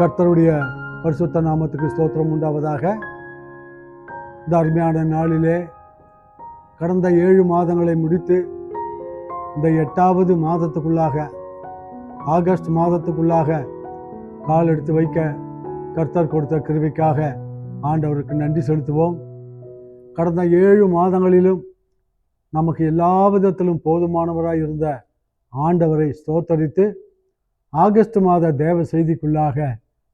கர்த்தருடைய பரிசுத்த நாமத்துக்கு ஸ்தோத்திரம் உண்டாவதாக. இந்த அருமையான நாளிலே கடந்த 7 மாதங்களை முடித்து இந்த 8வது மாதத்துக்குள்ளாக, ஆகஸ்ட் மாதத்துக்குள்ளாக கால் எடுத்து வைக்க கர்த்தர் கொடுத்த கிருபைக்காக ஆண்டவருக்கு நன்றி செலுத்துவோம். கடந்த 7 மாதங்களிலும் நமக்கு எல்லா விதத்திலும் போதுமானவராய் இருந்த ஆண்டவரை ஸ்தோத்தரித்து ஆகஸ்ட் மாத தேவ செய்திக்குள்ளாக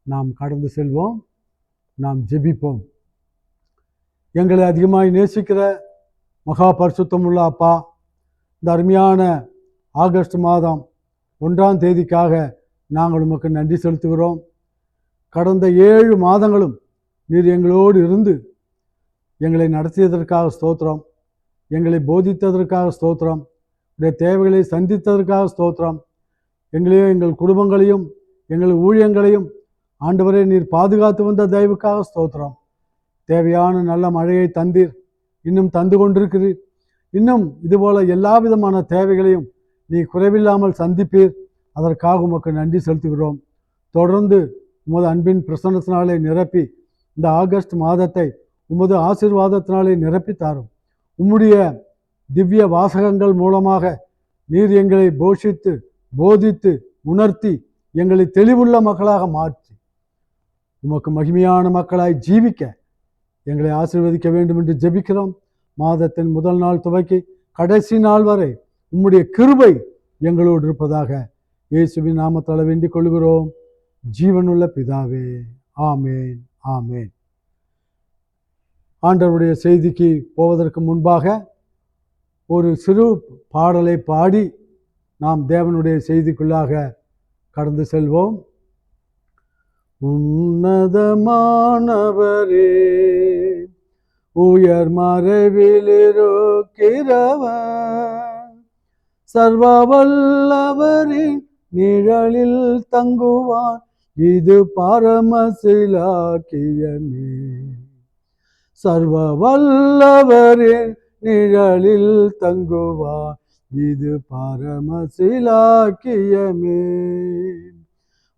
நாம் கடந்து செல்வோம். நாம் ஜெபிப்போம். எங்களை அதிகமாய் நேசிக்கிற மகா பரிசுத்தமுள்ள அப்பா, இந்த அருமையான ஆகஸ்ட் மாதம் 1ஆம் தேதிக்காக நாங்கள் உமக்கு நன்றி செலுத்துகிறோம். கடந்த 7 மாதங்களும் நீர் எங்களோடு இருந்து எங்களை நடத்தியதற்காக ஸ்தோத்திரம், எங்களை போதித்ததற்காக ஸ்தோத்திரம், உடைய தேவைகளை சந்தித்ததற்காக ஸ்தோத்திரம். எங்களையும் எங்கள் குடும்பங்களையும் எங்கள் ஊழியங்களையும் ஆண்டவரே நீர் பாதுகாத்து வந்த தயவுக்காக ஸ்தோத்திரம். தேவையான நல்ல மழையை தந்தீர், இன்னும் தந்து கொண்டிருக்கிறீர். இன்னும் இதுபோல எல்லா விதமான தேவைகளையும் நீ குறைவில்லாமல் சந்திப்பீர். அதற்காக உமக்கு நன்றி செலுத்துகிறோம். தொடர்ந்து உமது அன்பின் பிரசன்னத்தினாலே நிரப்பி இந்த ஆகஸ்ட் மாதத்தை உமது ஆசீர்வாதத்தினாலே நிரப்பி தாரும். உம்முடைய திவ்ய வாசகங்கள் மூலமாக நீர் எங்களை போஷித்து போதித்து உணர்த்தி எங்களை தெளிவுள்ள மக்களாக மாற்றி உமக்கு மகிமையான மக்களாய் ஜீவிக்க எங்களை ஆசீர்வதிக்க வேண்டும் என்று ஜெபிக்கிறோம். மாதத்தின் முதல் நாள் துவக்கி கடைசி நாள் வரை உம்முடைய கிருபை எங்களோடு இருப்பதாக இயேசுவின் நாமத்தால் வேண்டிக் கொள்கிறோம். ஜீவனுள்ள பிதாவே, ஆமேன், ஆமேன். ஆண்டவருடைய செய்திக்கு போவதற்கு முன்பாக ஒரு சிறு பாடலை பாடி நாம் தேவனுடைய செய்திக்குள்ளாக கடந்து செல்வோம். உன்னதமானவரே, உயர் மறைவில் இருக்கிறவர், சர்வ வல்லவரின் நிழலில் தங்குவான், இது பரமசிலாக்கியமே. சர்வ வல்லவரின் நிழலில் தங்குவான், இது பரமசிலாக்கியமே.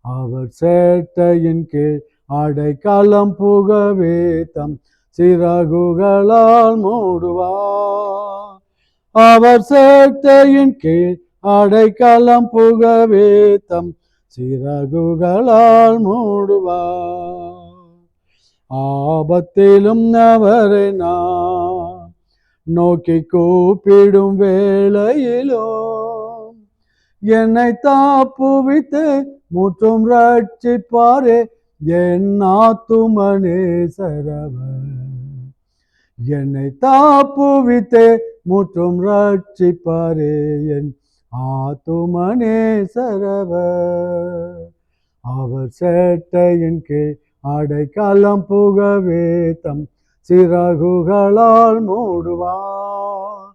அவர் சேட்டையின் கீழ் அடைக்கலம் புகவே தம் சிறகுகளால் மூடுவார். அவர் சேட்டையின் கீழ் அடைக்கலம் புகவே தம் சிறகுகளால் மூடுவார். ஆபத்திலும் அவரை நான் நோக்கி கூப்பிடும் வேளையிலோ என்னை தாப்புவித்து முற்றும் ரட்சிப்பாரே என் ஆத்துமனேசரவர். என்னை தாப்புவித்து முற்றும் ரட்சிப்பாரே என் ஆத்துமனேசரவர். அவர் சேட்டையின் கீழ் அடைக்கலம் புகவே தம் சிறகுகளால் மூடுவார்.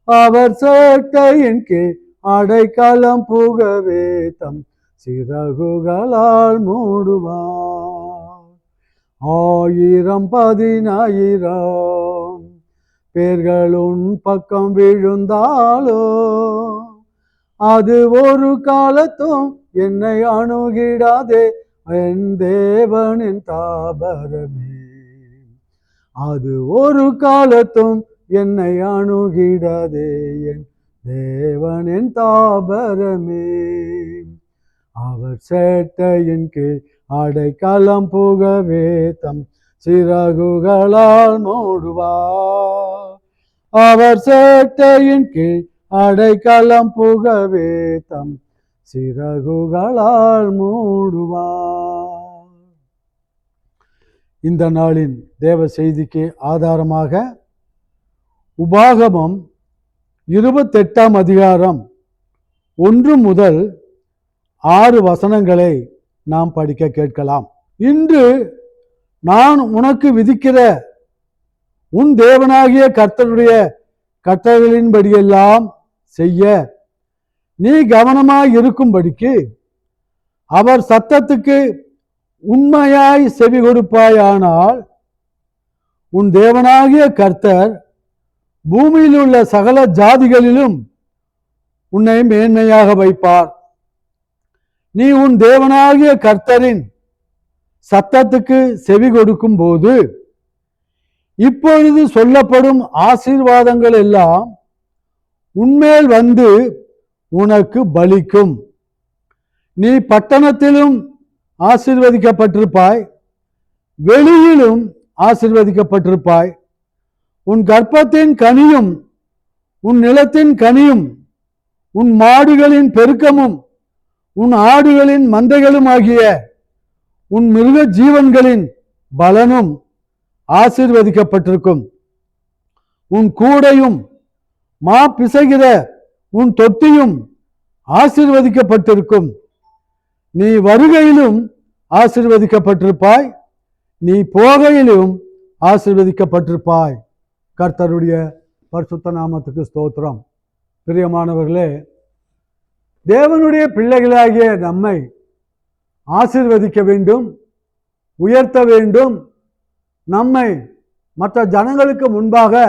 அவர் சேட்டையின் கீழ் அடைக்கலம் புகவே தம் சிறகுகளால் மூடுவார். 1000 10,000 பேர்கள் உன் பக்கம் விழுந்தாலோ அது ஒரு காலத்தும் என்னை அணுகிடாதே என் தேவனின் தாபரமே. அது ஒரு காலத்தும் என்னை அணுகிடாதே என் தேவனின் தாபரமே. அவர் சேட்டையின் கீழ் அடைக்கலம் புகவே தம் சிறகுகளால் மூடுவார். அவர் சேட்டையின் கீழ் அடைக்கலம் புகவே தம் சிறகுகளால் மூடுவார். இந்த நாளின் தேவ செய்திக்கு ஆதாரமாக உபாகமம் 28ஆம் அதிகாரம் 1 முதல் 6 வசனங்களை நாம் படிக்க கேட்கலாம். இன்று நான் உனக்கு விதிக்கிற உன் தேவனாகிய கர்த்தருடைய கட்டளைகளின்படியெல்லாம் செய்ய நீ கவனமாய் இருக்கும்படிக்கு அவர் சத்தத்துக்கு உண்மையாய் செவி கொடுப்பாயானால் உன் தேவனாகிய கர்த்தர் பூமியில் உள்ள சகல ஜாதிகளிலும் உன்னை மேன்மையாக வைப்பார். நீ உன் தேவனாகிய கர்த்தரின் சத்தத்துக்கு செவி கொடுக்கும் போது இப்பொழுது சொல்லப்படும் ஆசீர்வாதங்கள் எல்லாம் உன்மேல் வந்து உனக்கு பலிக்கும். நீ பட்டணத்திலும் ஆசீர்வதிக்கப்பட்டிருப்பாய், வெளியிலும் ஆசீர்வதிக்கப்பட்டிருப்பாய். உன் கர்ப்பத்தின் கனியும் உன் நிலத்தின் கனியும் உன் மாடுகளின் பெருக்கமும் உன் ஆடுகளின் மந்தைகளும் ஆகிய உன் மிருக ஜீவன்களின் பலனும் ஆசீர்வதிக்கப்பட்டிருக்கும். உன் கூடையும் மா பிசைகிற உன் தொட்டியும் ஆசீர்வதிக்கப்பட்டிருக்கும். நீ வருகையிலும் ஆசீர்வதிக்கப்பட்டிருப்பாய், நீ போகையிலும் ஆசீர்வதிக்கப்பட்டிருப்பாய். கர்த்தருடைய பரிசுத்த நாமத்துக்கு ஸ்தோத்திரம். பிரியமானவர்களே, தேவனுடைய பிள்ளைகளாகிய நம்மை ஆசீர்வதிக்க வேண்டும், உயர்த்த வேண்டும், நம்மை மற்ற ஜனங்களுக்கு முன்பாக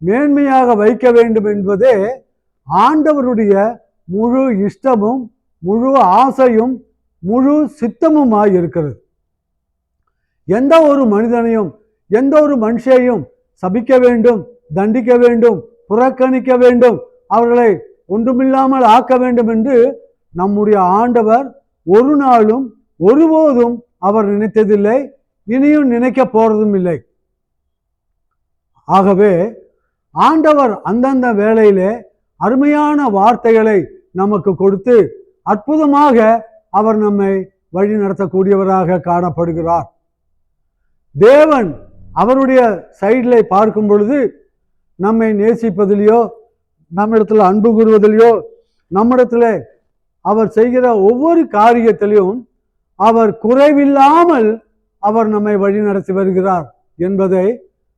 மேன்மையாக வைக்க வேண்டும் என்பதே ஆண்டவருடைய முழு இஷ்டமும் முழு ஆசையும் முழு சித்தமுமாய் இருக்கிறது. எந்த ஒரு மனிதனையும் எந்த ஒரு மனுஷையும் சபிக்க வேண்டும், தண்டிக்க வேண்டும், புறக்கணிக்க வேண்டும், அவர்களை ஒன்றுமில்லாமல் ஆக்க வேண்டும் என்று நம்முடைய ஆண்டவர் ஒரு நாளும் ஒருபோதும் அவர் நினைத்ததில்லை, இனியும் நினைக்க போறதும் இல்லை. ஆகவே ஆண்டவர் அந்தந்த வேளையிலே அருமையான வார்த்தைகளை நமக்கு கொடுத்து அற்புதமாக அவர் நம்மை வழி நடத்தக்கூடியவராக காணப்படுகிறார். தேவன் அவருடைய சைடில் பார்க்கும் பொழுது நம்மை நேசிப்பதிலேயோ நம்மிடத்தில் அன்பு கூறுவதிலேயோ நம்மிடத்தில் அவர் செய்கிற ஒவ்வொரு காரியத்திலையும் அவர் குறைவில்லாமல் அவர் நம்மை வழி நடத்தி வருகிறார் என்பதை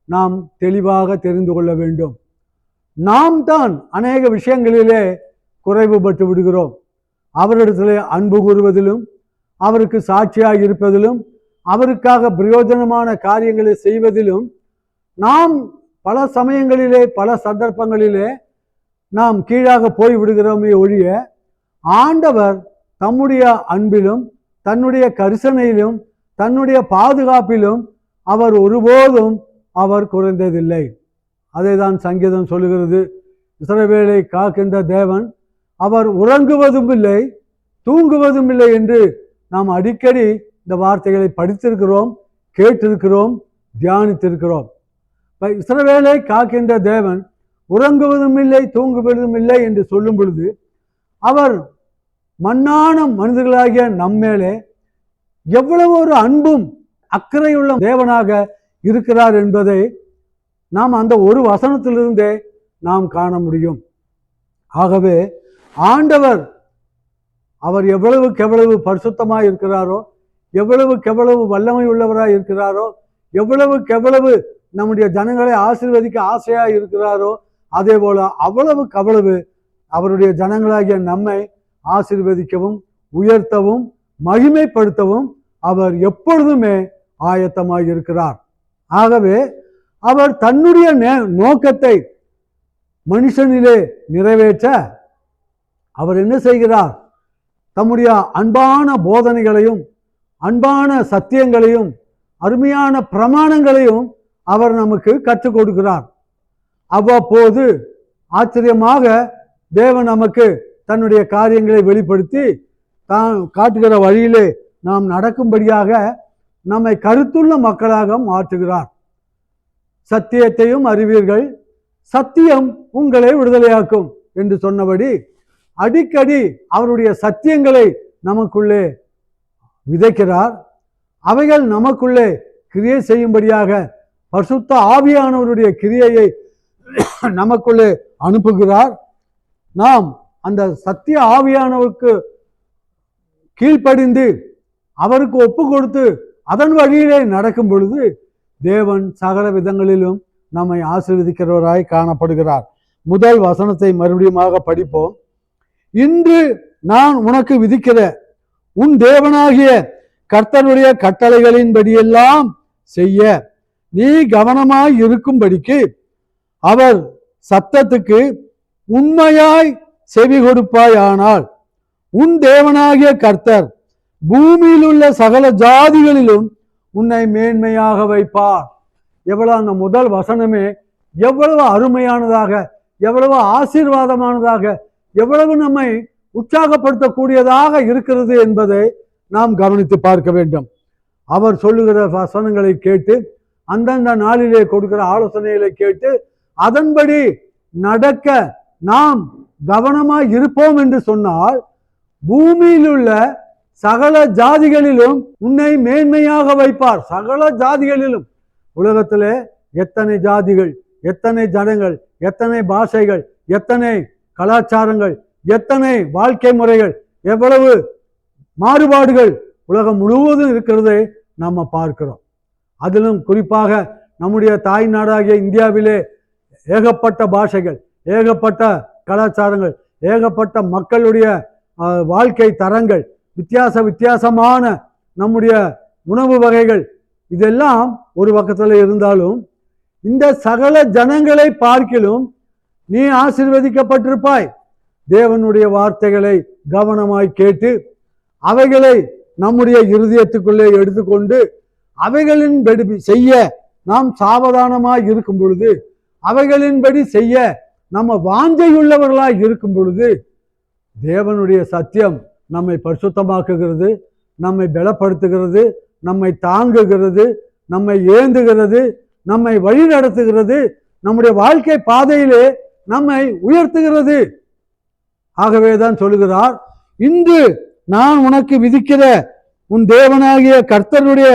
நாம் தெளிவாக தெரிந்து கொள்ள வேண்டும். நாம் தான் அநேக விஷயங்களிலே குறைவுபட்டு விடுகிறோம். அவரிடத்திலே அன்பு கூறுவதிலும் அவருக்கு சாட்சியாக இருப்பதிலும் அவருக்காக பிரயோஜனமான காரியங்களை செய்வதிலும் நாம் பல சமயங்களிலே பல சந்தர்ப்பங்களிலே நாம் கீழாக போய் விடுகிறோமே ஒழிய ஆண்டவர் தம்முடைய அன்பிலும் தன்னுடைய கரிசனையிலும் தன்னுடைய பாதுகாப்பிலும் அவர் ஒருபோதும் அவர் குறைந்ததில்லை. அதை தான் சங்கீதம் சொல்லுகிறது. இஸ்ரவேலை காக்கின்ற தேவன் அவர் உறங்குவதும் இல்லை தூங்குவதும் இல்லை என்று நாம் அடிக்கடி இந்த வார்த்தைகளை படித்திருக்கிறோம், கேட்டிருக்கிறோம், தியானித்திருக்கிறோம். இஸ்ரவேலை காக்கின்ற தேவன் உறங்குவதும் இல்லை தூங்குவதும் இல்லை என்று சொல்லும் பொழுது அவர் மண்ணான மனிதர்களாகிய நம்மேலே எவ்வளவு ஒரு அன்பும் அக்கறையுள்ள தேவனாக இருக்கிறார் என்பதை நாம் அந்த ஒரு வசனத்திலிருந்தே நாம் காண முடியும். ஆகவே ஆண்டவர் அவர் எவ்வளவுக்கு பரிசுத்தமாக இருக்கிறாரோ, எவ்வளவு வல்லமை உள்ளவராக இருக்கிறாரோ, எவ்வளவு நம்முடைய ஜனங்களை ஆசீர்வதிக்க ஆசையாக இருக்கிறாரோ, அதே போல அவ்வளவு அவருடைய ஜனங்களாகிய நம்மை ஆசீர்வதிக்கவும் உயர்த்தவும் மகிமைப்படுத்தவும் அவர் எப்பொழுதுமே ஆயத்தமாக இருக்கிறார். ஆகவே அவர் தன்னுடைய நோக்கத்தை மனுஷனிலே நிறைவேற்ற அவர் என்ன செய்கிறார்? தம்முடைய அன்பான போதனைகளையும் அன்பான சத்தியங்களையும் அருமையான பிரமாணங்களையும் அவர் நமக்கு கற்றுக் கொடுக்கிறார். அவ்வப்போது ஆச்சரியமாக தேவன் நமக்கு தன்னுடைய காரியங்களை வெளிப்படுத்தி தான் காட்டுகிற வழியிலே நாம் நடக்கும்படியாக நம்மை கருத்துள்ள மக்களாக மாற்றுகிறார். சத்தியத்தையும் அறிவீர்கள், சத்தியம் உங்களை விடுதலையாக்கும் என்று சொன்னபடி அடிக்கடி அவருடைய சத்தியங்களை நமக்குள்ளே விதைக்கிறார். அவைகள் நமக்குள்ளே கிரியை செய்யும்படியாக பரிசுத்த ஆவியானவருடைய கிரியையை நமக்குள்ளே அனுப்புகிறார். நாம் அந்த சத்திய ஆவியானவருக்கு கீழ்ப்படிந்து அவருக்கு ஒப்பு கொடுத்து அதன் வழியிலே நடக்கும் பொழுது தேவன் சகல விதங்களிலும் நம்மை ஆசீர்வதிக்கிறவராய் காணப்படுகிறார். முதல் வசனத்தை மறுபடியுமாக படிப்போம். இன்று நான் உனக்கு விதிக்கிற உன் தேவனாகிய கர்த்தருடைய கட்டளைகளின்படியெல்லாம் செய்ய நீ கவனமாய் இருக்கும்படிக்கு அவர் சத்தத்துக்கு உண்மையாய் செவி கொடுப்பாயானால் உன் தேவனாகிய கர்த்தர் பூமியில் உள்ள சகல ஜாதிகளிலும் உன்னை மேன்மையாக வைப்பார். எவ்வளவு அந்த முதல் வசனமே எவ்வளவு அருமையானதாக, எவ்வளவு ஆசீர்வாதமானதாக, எவ்வளவு நம்மை உற்சாகப்படுத்தக்கூடியதாக இருக்கிறது என்பதை நாம் கவனித்து பார்க்க வேண்டும். அவர் சொல்லுகிற வசனங்களை கேட்டு, அந்தந்த நாளிலே கொடுக்கிற ஆலோசனைகளை கேட்டு அதன்படி நடக்க நாம் கவனமாய் இருப்போம் என்று சொன்னால், பூமியில் உள்ள சகல ஜாதிகளிலும் உன்னை மேன்மையாக வைப்பார். சகல ஜாதிகளிலும். உலகத்திலே எத்தனை ஜாதிகள், எத்தனை ஜனங்கள், எத்தனை பாஷைகள், எத்தனை கலாச்சாரங்கள், எத்தனை வாழ்க்கை முறைகள், எவ்வளவு மாறுபாடுகள் உலகம் முழுவதும் இருக்கிறதை நம்ம பார்க்கிறோம். அதிலும் குறிப்பாக நம்முடைய தாய் நாடாகிய இந்தியாவிலே ஏகப்பட்ட பாஷைகள், ஏகப்பட்ட கலாச்சாரங்கள், ஏகப்பட்ட மக்களுடைய வாழ்க்கை தரங்கள், வித்தியாசமான நம்முடைய உணவு வகைகள், இதெல்லாம் ஒரு பக்கத்தில் இருந்தாலும் இந்த சகல ஜனங்களை பார்க்கிலும் நீ ஆசீர்வதிக்கப்பட்டிருப்பாய். தேவனுடைய வார்த்தைகளை கவனமாய் கேட்டு அவைகளை நம்முடைய இருதயத்துக்குள்ளே எடுத்துக்கொண்டு அவைகளின்படி செய்ய நாம் சாவதானமாய் இருக்கும் பொழுது, அவைகளின்படி செய்ய நம்ம வாஞ்சையுள்ளவர்களாய் இருக்கும் பொழுது, தேவனுடைய சத்தியம் நம்மை பரிசுத்தமாக்குகிறது, நம்மை பலப்படுத்துகிறது, நம்மை தாங்குகிறது, நம்மை ஏந்துகிறது, நம்மை வழி நடத்துகிறது, நம்முடைய வாழ்க்கை பாதையிலே நம்மை உயர்த்துகிறது. ஆகவேதான் சொல்லுகிறார், இன்று நான் உனக்கு விதிக்கிற உன் தேவனாகிய கர்த்தருடைய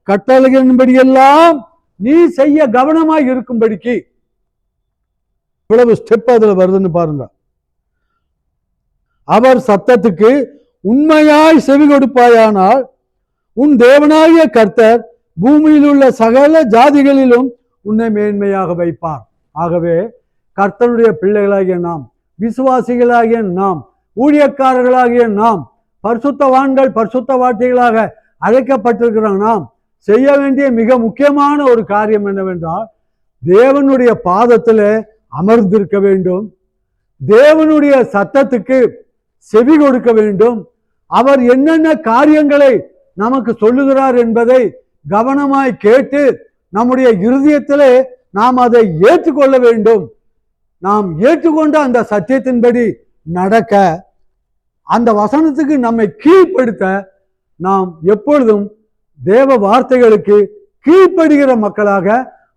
கட்டளைகளின்படியெல்லாம் நீ செய்ய கவனமாய் இருக்கும்படிக்கு. இவ்வளவு ஸ்டெப் அதுல வருதுன்னு பாருங்க. அவர் சத்தத்துக்கு உண்மையாய் செவி கொடுப்பாயானால் உன் தேவனாகிய கர்த்தர் பூமியில் உள்ள சகல ஜாதிகளிலும் உன்னை மேன்மையாக வைப்பார். ஆகவே கர்த்தருடைய பிள்ளைகளாகிய நாம், விசுவாசிகளாகிய நாம், ஊழியக்காரர்களாகிய நாம், பரிசுத்தவான்கள் பரிசுத்த வார்த்தைகளாக அழைக்கப்பட்டிருக்கிற நாம் செய்ய வேண்டிய மிக முக்கியமான ஒரு காரியம் என்னவென்றால், தேவனுடைய பாதத்தில் அமர்ந்திருக்க வேண்டும், தேவனுடைய சத்தத்துக்கு செவி கொடுக்க வேண்டும், அவர் என்னென்ன காரியங்களை நமக்கு சொல்லுகிறார் என்பதை கவனமாய் கேட்டு நம்முடைய இருதயத்திலே நாம் அதை ஏற்றுக்கொள்ள வேண்டும். நாம் ஏற்றுக்கொண்ட அந்த சத்தியத்தின்படி நடக்க, அந்த வசனத்துக்கு நம்மை கீழ்ப்படுத்த நாம் எப்பொழுதும் தேவ வார்த்தைகளுக்கு கீழ்ப்படுகிற மக்களாக,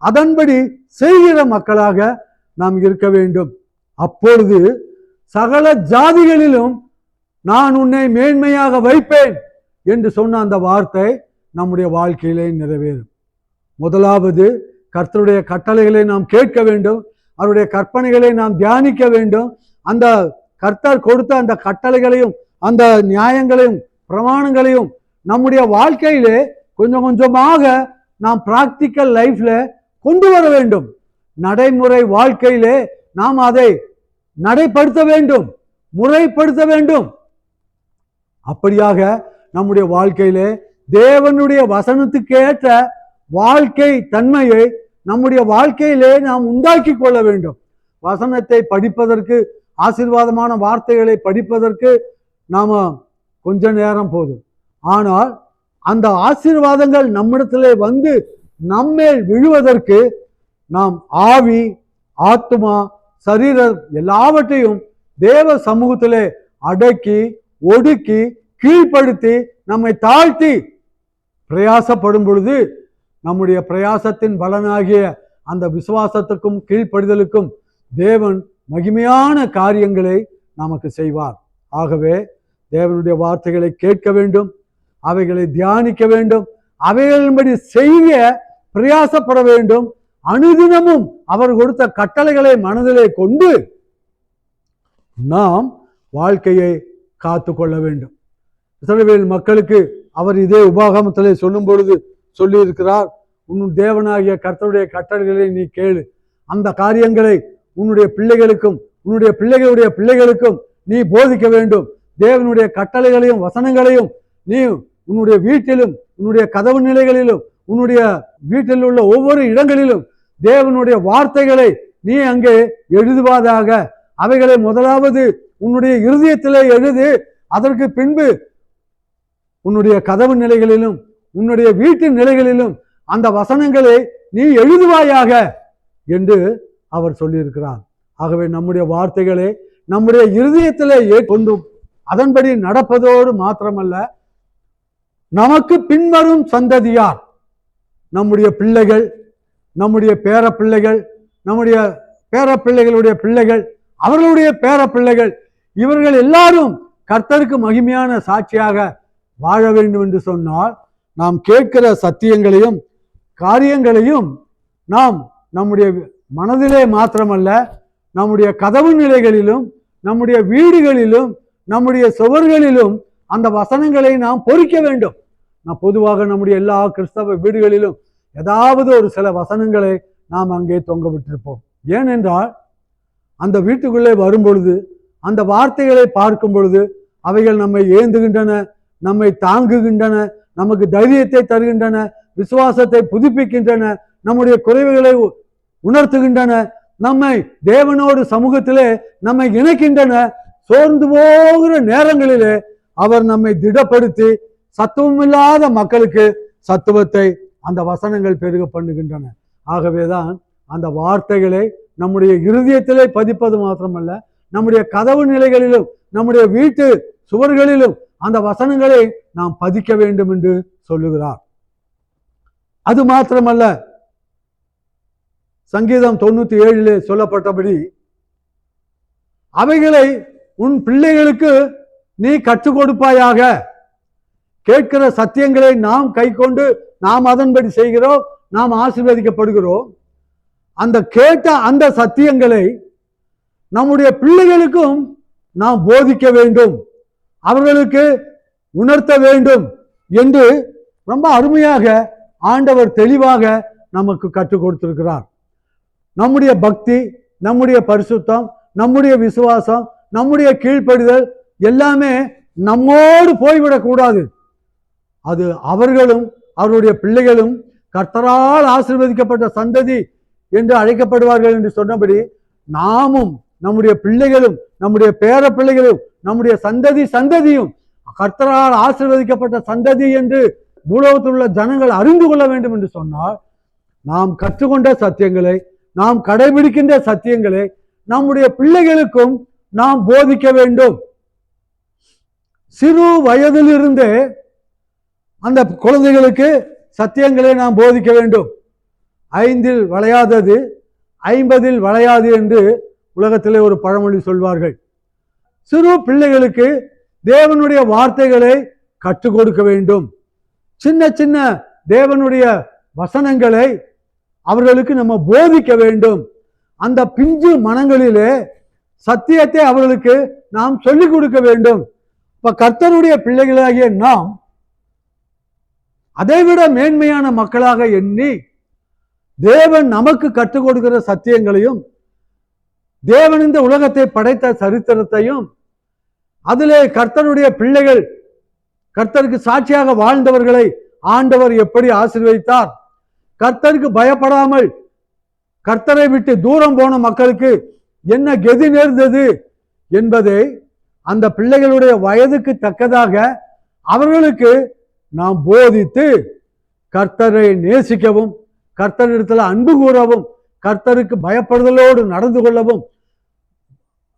அதன்படி செய்கிற மக்களாக நாம் இருக்க வேண்டும். அப்பொழுது சகல ஜாதிகளிலும் நான் உன்னை மேன்மையாக வைப்பேன் என்று சொன்ன அந்த வார்த்தை நம்முடைய வாழ்க்கையிலே நிறைவேறும். முதலாவது, கர்த்தருடைய கட்டளைகளை நாம் கேட்க வேண்டும், அவருடைய கற்பனைகளை நாம் தியானிக்க வேண்டும். அந்த கர்த்தர் கொடுத்த அந்த கட்டளைகளையும் அந்த நியாயங்களையும் பிரமாணங்களையும் நம்முடைய வாழ்க்கையிலே கொஞ்சம் கொஞ்சமாக நாம் பிராக்டிக்கல் லைஃப்ல கொண்டு வர வேண்டும். நடைமுறை வாழ்க்கையிலே நாம் அதை நடைப்படுத்த வேண்டும், முறைப்படுத்த வேண்டும். அப்படியாக நம்முடைய வாழ்க்கையிலே தேவனுடைய வசனத்துக்கேற்ற வாழ்க்கை தன்மையை நம்முடைய வாழ்க்கையிலே நாம் உண்டாக்கி கொள்ள வேண்டும். வசனத்தை படிப்பதற்கு, ஆசீர்வாதமான வார்த்தைகளை படிப்பதற்கு நாம கொஞ்ச நேரம் போதும். ஆனால் அந்த ஆசீர்வாதங்கள் நம்மிடத்திலே வந்து நம்மேல் விழுவதற்கு நாம் ஆவி, ஆத்மா, சரீரம் எல்லாவற்றையும் தேவ சமூகத்திலே அடக்கி ஒடுக்கி கீழ்ப்படுத்தி நம்மை தாழ்த்தி பிரயாசப்படும் பொழுது நம்முடைய பிரயாசத்தின் பலனாகிய அந்த விசுவாசத்துக்கும் கீழ்ப்படுதலுக்கும் தேவன் மகிமையான காரியங்களை நமக்கு செய்வார். ஆகவே தேவனுடைய வார்த்தைகளை கேட்க வேண்டும், அவைகளை தியானிக்க வேண்டும், அவைகளின்படி செய்ய பிரயாசப்பட வேண்டும். அனுதினமும் அவர் கொடுத்த கட்டளைகளை மனதிலே கொண்டு நாம் வாழ்க்கையை காத்து கொள்ள வேண்டும். இஸ்ரவேல் மக்களுக்கு அவர் இதே உபாகமத்திலே சொல்லும் பொழுது சொல்லி இருக்கிறார், உன் தேவனாகிய கர்த்தருடைய கட்டளைகளை நீ கேளு, அந்த காரியங்களை உன்னுடைய பிள்ளைகளுக்கும் உன்னுடைய பிள்ளைகளுடைய பிள்ளைகளுக்கும் நீ போதிக்க வேண்டும். தேவனுடைய கட்டளைகளையும் வசனங்களையும் நீ உன்னுடைய வீட்டிலும் உன்னுடைய கதவு நிலைகளிலும் உன்னுடைய வீட்டில் உள்ள ஒவ்வொரு இடங்களிலும் தேவனுடைய வார்த்தைகளை நீ அங்கே எழுதுவதாக. அவைகளை முதலாவது உன்னுடைய இருதயத்திலே எழுது, அதற்கு பின்பு உன்னுடைய கதவு நிலைகளிலும் உன்னுடைய வீட்டின் நிலைகளிலும் அந்த வசனங்களை நீ எழுதுவாயாக என்று அவர் சொல்லியிருக்கிறார். ஆகவே நம்முடைய வார்த்தைகளை நம்முடைய இருதயத்திலே கொண்டும் அதன்படி நடப்பதோடு மாத்திரமல்ல, நமக்கு பின்வரும் சந்ததியார், நம்முடைய பிள்ளைகள், நம்முடைய பேர பிள்ளைகள், நம்முடைய பேர பிள்ளைகளுடைய பிள்ளைகள், அவர்களுடைய பேர பிள்ளைகள், இவர்கள் எல்லாரும் கர்த்தருக்கு மகிமையான சாட்சியாக வாழ வேண்டும் என்று சொன்னால், நாம் கேட்கிற சத்தியங்களையும் காரியங்களையும் நாம் நம்முடைய மனதிலே மாத்திரமல்ல, நம்முடைய கதவு நிலைகளிலும் நம்முடைய வீடுகளிலும் நம்முடைய சுவர்களிலும் அந்த வசனங்களை நாம் பொறிக்க வேண்டும். நான் பொதுவாக நம்முடைய எல்லா கிறிஸ்தவ வீடுகளிலும் ஏதாவது ஒரு சில வசனங்களை நாம் அங்கே தொங்க விட்டிருப்போம். ஏனென்றால் அந்த வீட்டுக்குள்ளே வரும் பொழுது அந்த வார்த்தைகளை பார்க்கும் பொழுது அவைகள் நம்மை ஏந்துகின்றன, நம்மை தாங்குகின்றன, நமக்கு தைரியத்தை தருகின்றன, விசுவாசத்தை புதுப்பிக்கின்றன, நம்முடைய குறைவுகளை உணர்த்துகின்றன, நம்மை தேவனோடு சமூகத்திலே நம்மை இணைக்கின்றன. சோர்ந்து போகிற நேரங்களிலே அவர் நம்மை திடப்படுத்தி சத்துவமில்லாத மக்களுக்கு சத்துவத்தை அந்த வசனங்கள் பெருக பண்ணுகின்றன. ஆகவேதான் அந்த வார்த்தைகளை நம்முடைய இருதயத்திலே பதிப்பது மாத்திரமல்ல, நம்முடைய கதவு நிலைகளிலும் நம்முடைய வீட்டு சுவர்களிலும் அந்த வசனங்களை நாம் பதிக்க வேண்டும் என்று சொல்லுகிறார். அது மாத்திரமல்ல, சங்கீதம் 97 சொல்லப்பட்டபடி அவைகளை உன் பிள்ளைகளுக்கு நீ கற்றுக் கொடுப்பாயாக. கேட்கிற சத்தியங்களை நாம் கை கொண்டு நாம் அதன்படி செய்கிறோம், நாம் ஆசீர்வதிக்கப்படுகிறோம். அந்த கேட்ட அந்த சத்தியங்களை நம்முடைய பிள்ளைகளுக்கும் நாம் போதிக்க வேண்டும், அவர்களுக்கு உணர்த்த வேண்டும் என்று ரொம்ப அருமையாக ஆண்டவர் தெளிவாக நமக்கு கற்றுக் கொடுத்திருக்கிறார். நம்முடைய பக்தி, நம்முடைய பரிசுத்தம், நம்முடைய விசுவாசம், நம்முடைய கீழ்ப்படிதல் எல்லாமே நம்மோடு போய்விடக்கூடாது. அது அவர்களும் அவருடைய பிள்ளைகளும் கர்த்தரால் ஆசீர்வதிக்கப்பட்ட சந்ததி என்று அழைக்கப்படுவார்கள் என்று சொன்னபடி, நாமும் நம்முடைய பிள்ளைகளும் நம்முடைய பேர பிள்ளைகளும் நம்முடைய சந்ததியும் கர்த்தரால் ஆசீர்வதிக்கப்பட்ட சந்ததி என்று பூலோகத்தில் உள்ள ஜனங்கள் அறிந்து கொள்ள வேண்டும் என்று சொன்னால், நாம் கற்றுக்கொண்ட சத்தியங்களை, நாம் கடைபிடிக்கின்ற சத்தியங்களை நம்முடைய பிள்ளைகளுக்கும் நாம் போதிக்க வேண்டும். சிறு வயதிலிருந்தே அந்த குழந்தைகளுக்கு சத்தியங்களை நாம் போதிக்க வேண்டும். 5 வளையாதது 50 வளையாது என்று உலகத்திலே ஒரு பழமொழி சொல்வார்கள். சிறு பிள்ளைகளுக்கு தேவனுடைய வார்த்தைகளை கற்றுக் கொடுக்க வேண்டும். சின்ன சின்ன தேவனுடைய வசனங்களை அவர்களுக்கு நம்ம போதிக்க வேண்டும். அந்த பிஞ்சு மனங்களிலே சத்தியத்தை அவர்களுக்கு நாம் சொல்லிக் கொடுக்க வேண்டும். இப்ப கர்த்தருடைய பிள்ளைகளாகிய நாம் அதைவிட மேன்மையான மக்களாக எண்ணி தேவன் நமக்கு கற்றுக் கொடுக்கிற சத்தியங்களையும், தேவன் இந்த உலகத்தை படைத்த சரித்திரத்தையும், அதிலே கர்த்தருடைய பிள்ளைகள் கர்த்தருக்கு சாட்சியாக வாழ்ந்தவர்களை ஆண்டவர் எப்படி ஆசீர்வதித்தார், கர்த்தருக்கு பயப்படாமல் கர்த்தரை விட்டு தூரம் போன மக்களுக்கு என்ன கதி நேர்ந்தது என்பதை அந்த பிள்ளைகளுடைய வயதுக்கு தக்கதாக அவர்களுக்கு நாம் போதித்து கர்த்தரை நேசிக்கவும், கர்த்தரிடத்தில் அன்பு கூறவும், கர்த்தருக்கு பயப்படுதலோடு நடந்து கொள்ளவும்,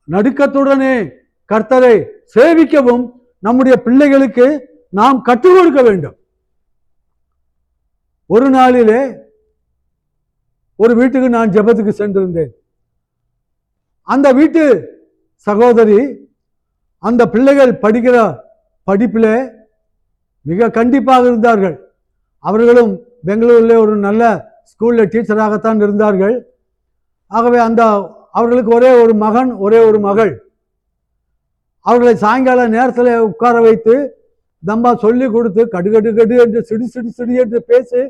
நடுக்கத்துடனே கர்த்தரை சேவிக்கவும் நம்முடைய பிள்ளைகளுக்கு நாம் கற்றுக் கொடுக்க வேண்டும். ஒரு நாளிலே ஒரு வீட்டுக்கு நான் ஜெபத்துக்கு சென்றிருந்தேன். அந்த வீட்டு சகோதரி அந்த பிள்ளைகள் படிக்கிற படிப்பிலே மிக கண்டிப்பாக இருந்தார்கள். அவர்களும் பெங்களூரில் ஒரு நல்ல ஸ்கூலில் டீச்சராகத்தான் இருந்தார்கள். ஆகவே அவர்களுக்கு ஒரே ஒரு மகன், ஒரே ஒரு மகள். அவர்களை சாயங்கால நேரத்தில் உட்கார வைத்து தம்பா சொல்லி கொடுத்து கடு என்று சிடி என்று பேசி,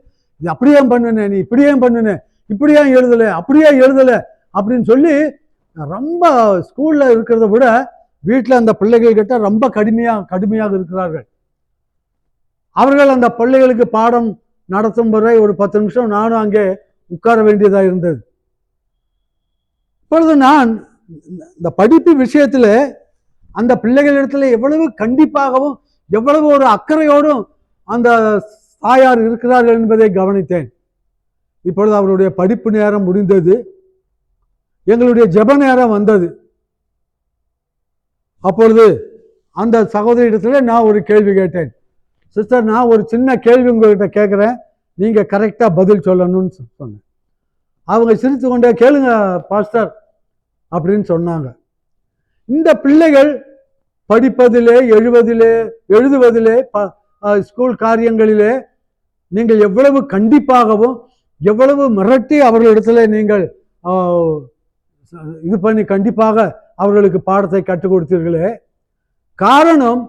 இது அப்படியே பண்ணுனேன், நீ இப்படியே பண்ணுனேன், இப்படியே எழுதலை, அப்படியே எழுதலை அப்படின்னு சொல்லி ரொம்ப ஸ்கூலில் இருக்கிறத விட வீட்டில் அந்த பிள்ளைகள் கிட்ட ரொம்ப கடுமையாக இருக்கிறார்கள். அவர்கள் அந்த பிள்ளைகளுக்கு பாடம் நடத்தும் வரை ஒரு 10 நிமிஷம் நானும் அங்கே உட்கார வேண்டியதாக இருந்தது. இப்பொழுது நான் இந்த படிப்பு விஷயத்தில் அந்த பிள்ளைகளிடத்தில் எவ்வளவு கண்டிப்பாகவும் எவ்வளவு ஒரு அக்கறையோடும் அந்த தாயார் இருக்கிறார்கள் என்பதை கவனித்தேன். இப்பொழுது அவருடைய படிப்பு நேரம் முடிந்தது, எங்களுடைய ஜெப நேரம் வந்தது. அப்பொழுது அந்த சகோதரியிடத்துல நான் ஒரு கேள்வி கேட்டேன். சிஸ்டர், நான் ஒரு சின்ன கேள்வி உங்ககிட்ட கேட்குறேன், நீங்க கரெக்டா பதில் சொல்லணும்னு சொன்னேன். அவங்க சிரித்து கொண்டே கேளுங்க பாஸ்டர் அப்படின்னு சொன்னாங்க. இந்த பிள்ளைகள் படிப்பதிலே, எழுதுவதிலே, ஸ்கூல் காரியங்களிலே நீங்கள் எவ்வளவு கண்டிப்பாகவும் எவ்வளவு மிரட்டி அவர்களிடத்துல நீங்கள் இது பண்ணி கண்டிப்பாக அவர்களுக்கு பாடத்தை கற்றுக் கொடுத்தீர்களே, காரணம்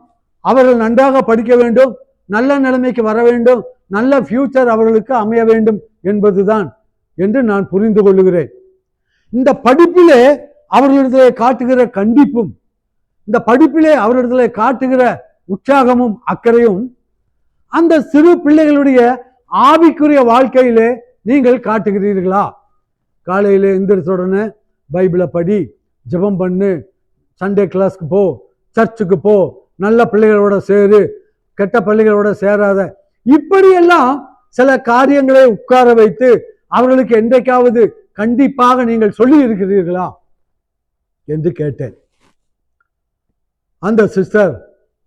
அவர்கள் நன்றாக படிக்க வேண்டும், நல்ல நிலைமைக்கு வர வேண்டும், நல்ல ஃபியூச்சர் அவர்களுக்கு அமைய வேண்டும் என்பதுதான் என்று நான் புரிந்து கொள்ளுகிறேன். இந்த படிப்பிலே அவர்களிடத்திலே காட்டுகிற கண்டிப்பும், இந்த படிப்பிலே அவர்களிடத்திலே காட்டுகிற உற்சாகமும் அக்கறையும் அந்த சிறு பிள்ளைகளுடைய ஆவிக்குரிய வாழ்க்கையிலே நீங்கள் காட்டுகிறீர்களா? காலையிலே எந்திரிச்ச உடனே பைபிளை படி, ஜெபம் பண்ணு, சண்டே கிளாஸ்க்கு போ, சர்ச்சுக்கு போ, நல்ல பிள்ளைகளோட சேரு, கெட்ட பிள்ளைகளோட சேராத, இப்படியெல்லாம் சில காரியங்களை உட்கார வைத்து அவர்களுக்கு என்றைக்காவது கண்டிப்பாக நீங்கள் சொல்லி இருக்கிறீர்களா என்று கேட்டேன். அந்த சிஸ்டர்